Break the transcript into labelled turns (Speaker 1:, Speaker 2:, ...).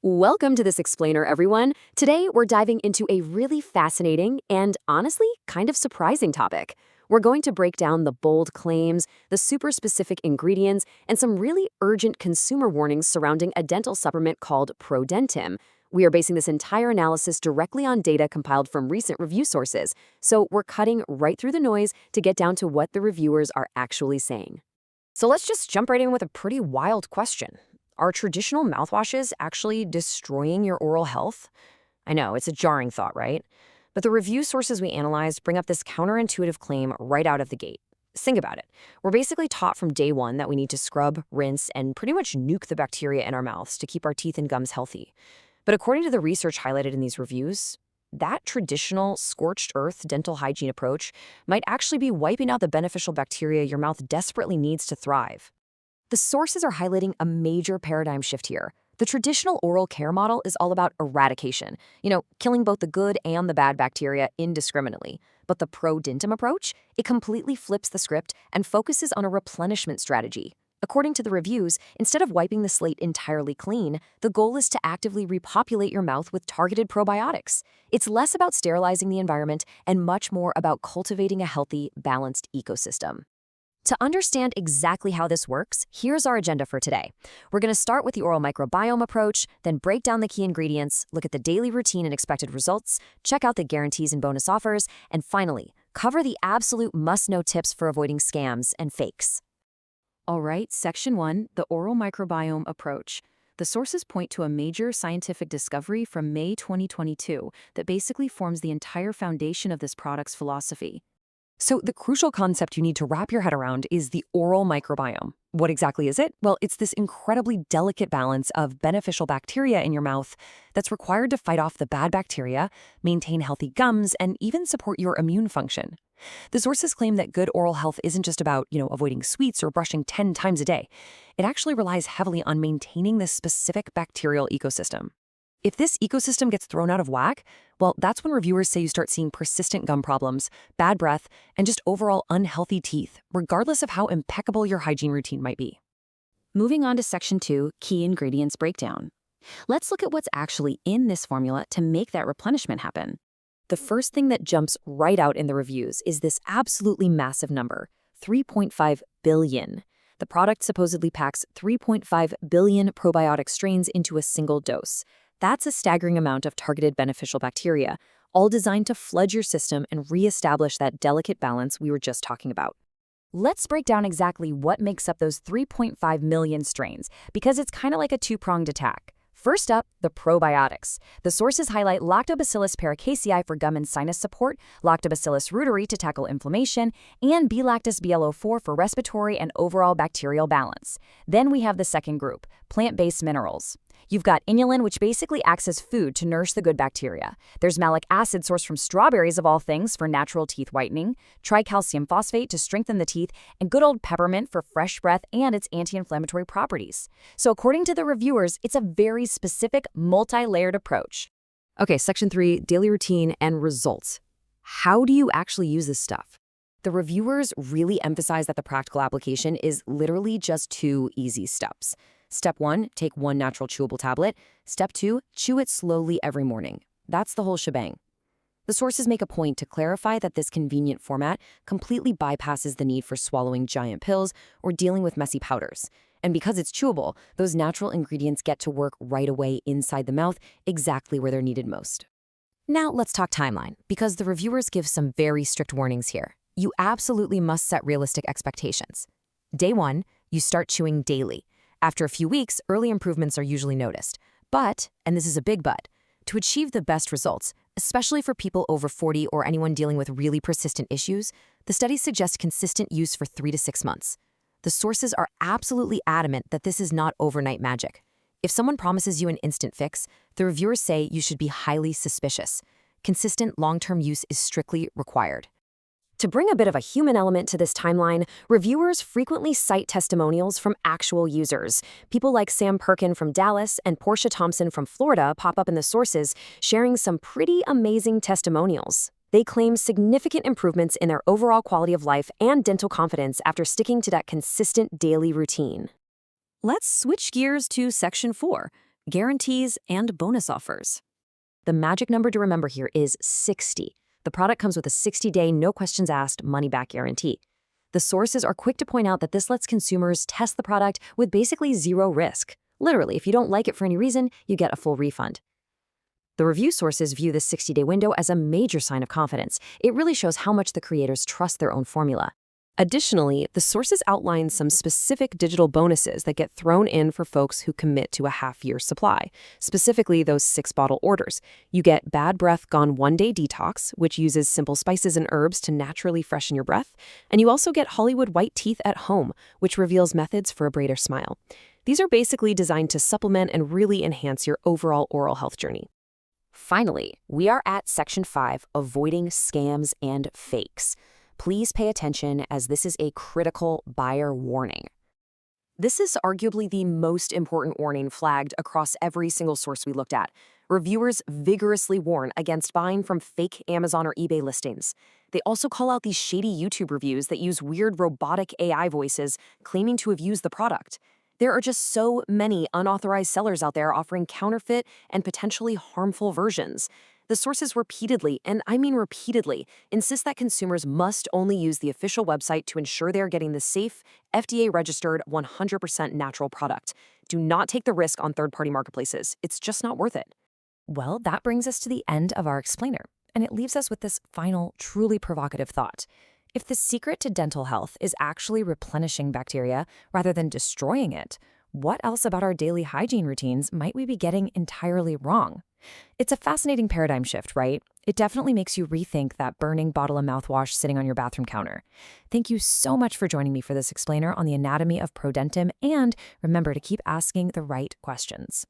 Speaker 1: Welcome to this explainer, everyone. Today, we're diving into a really fascinating and honestly kind of surprising topic. We're going to break down the bold claims, the super specific ingredients, and some really urgent consumer warnings surrounding a dental supplement called ProDentim. We are basing this entire analysis directly on data compiled from recent review sources, so we're cutting right through the noise to get down to what the reviewers are actually saying. So let's just jump right in with a pretty wild question. Are traditional mouthwashes actually destroying your oral health? I know, it's a jarring thought, right? But the review sources we analyzed bring up this counterintuitive claim right out of the gate. Think about it. We're basically taught from day one that we need to scrub, rinse, and pretty much nuke the bacteria in our mouths to keep our teeth and gums healthy. But according to the research highlighted in these reviews, that traditional scorched earth dental hygiene approach might actually be wiping out the beneficial bacteria your mouth desperately needs to thrive. The sources are highlighting a major paradigm shift here. The traditional oral care model is all about eradication, killing both the good and the bad bacteria indiscriminately. But the ProDentim approach, it completely flips the script and focuses on a replenishment strategy. According to the reviews, instead of wiping the slate entirely clean, the goal is to actively repopulate your mouth with targeted probiotics. It's less about sterilizing the environment and much more about cultivating a healthy, balanced ecosystem. To understand exactly how this works, here's our agenda for today. We're going to start with the oral microbiome approach, then break down the key ingredients, look at the daily routine and expected results, check out the guarantees and bonus offers, and finally, cover the absolute must-know tips for avoiding scams and fakes. All right, Section 1, the oral microbiome approach. The sources point to a major scientific discovery from May 2022 that basically forms the entire foundation of this product's philosophy. So the crucial concept you need to wrap your head around is the oral microbiome. What exactly is it? Well, it's this incredibly delicate balance of beneficial bacteria in your mouth that's required to fight off the bad bacteria, maintain healthy gums, and even support your immune function. The sources claim that good oral health isn't just about, avoiding sweets or brushing 10 times a day. It actually relies heavily on maintaining this specific bacterial ecosystem. If this ecosystem gets thrown out of whack, well, that's when reviewers say you start seeing persistent gum problems, bad breath, and just overall unhealthy teeth, regardless of how impeccable your hygiene routine might be. Moving on to Section 2, Key Ingredients Breakdown. Let's look at what's actually in this formula to make that replenishment happen. The first thing that jumps right out in the reviews is this absolutely massive number, 3.5 billion. The product supposedly packs 3.5 billion probiotic strains into a single dose. That's a staggering amount of targeted beneficial bacteria, all designed to flood your system and reestablish that delicate balance we were just talking about. Let's break down exactly what makes up those 3.5 million strains, because it's kind of like a two-pronged attack. First up, the probiotics. The sources highlight Lactobacillus paracasei for gum and sinus support, Lactobacillus reuteri to tackle inflammation, and B-Lactis BLO4 for respiratory and overall bacterial balance. Then we have the second group, plant-based minerals. You've got inulin, which basically acts as food to nourish the good bacteria. There's malic acid sourced from strawberries of all things for natural teeth whitening, tricalcium phosphate to strengthen the teeth, and good old peppermint for fresh breath and its anti-inflammatory properties. So according to the reviewers, it's a very specific, multi-layered approach. Okay, Section 3, daily routine and results. How do you actually use this stuff? The reviewers really emphasize that the practical application is literally just 2 easy steps. Step 1, take 1 natural chewable tablet. Step 2, chew it slowly every morning. That's the whole shebang. The sources make a point to clarify that this convenient format completely bypasses the need for swallowing giant pills or dealing with messy powders. And because it's chewable, those natural ingredients get to work right away inside the mouth, exactly where they're needed most. Now let's talk timeline, because the reviewers give some very strict warnings here. You absolutely must set realistic expectations. Day 1, you start chewing daily. After a few weeks, early improvements are usually noticed. But, and this is a big but, to achieve the best results, especially for people over 40 or anyone dealing with really persistent issues, the studies suggest consistent use for 3 to 6 months. The sources are absolutely adamant that this is not overnight magic. If someone promises you an instant fix, the reviewers say you should be highly suspicious. Consistent long-term use is strictly required. To bring a bit of a human element to this timeline, reviewers frequently cite testimonials from actual users. People like Sam Perkin from Dallas and Portia Thompson from Florida pop up in the sources, sharing some pretty amazing testimonials. They claim significant improvements in their overall quality of life and dental confidence after sticking to that consistent daily routine. Let's switch gears to Section 4, guarantees, and bonus offers. The magic number to remember here is 60. The product comes with a 60-day, no questions asked, money-back guarantee. The sources are quick to point out that this lets consumers test the product with basically zero risk. Literally, if you don't like it for any reason, you get a full refund. The review sources view this 60-day window as a major sign of confidence. It really shows how much the creators trust their own formula. Additionally, the sources outline some specific digital bonuses that get thrown in for folks who commit to a half-year supply, specifically those 6-bottle orders. You get Bad Breath Gone 1-Day Detox, which uses simple spices and herbs to naturally freshen your breath, and you also get Hollywood White Teeth at Home, which reveals methods for a brighter smile. These are basically designed to supplement and really enhance your overall oral health journey. Finally, we are at Section 5, Avoiding Scams and Fakes. Please pay attention as this is a critical buyer warning. This is arguably the most important warning flagged across every single source we looked at. Reviewers vigorously warn against buying from fake Amazon or eBay listings. They also call out these shady YouTube reviews that use weird robotic AI voices claiming to have used the product. There are just so many unauthorized sellers out there offering counterfeit and potentially harmful versions. The sources repeatedly, and I mean repeatedly, insist that consumers must only use the official website to ensure they are getting the safe, FDA-registered, 100% natural product. Do not take the risk on third-party marketplaces. It's just not worth it. Well, that brings us to the end of our explainer, and it leaves us with this final, truly provocative thought. If the secret to dental health is actually replenishing bacteria rather than destroying it, what else about our daily hygiene routines might we be getting entirely wrong? It's a fascinating paradigm shift, right? It definitely makes you rethink that burning bottle of mouthwash sitting on your bathroom counter. Thank you so much for joining me for this explainer on the anatomy of ProDentim, and remember to keep asking the right questions.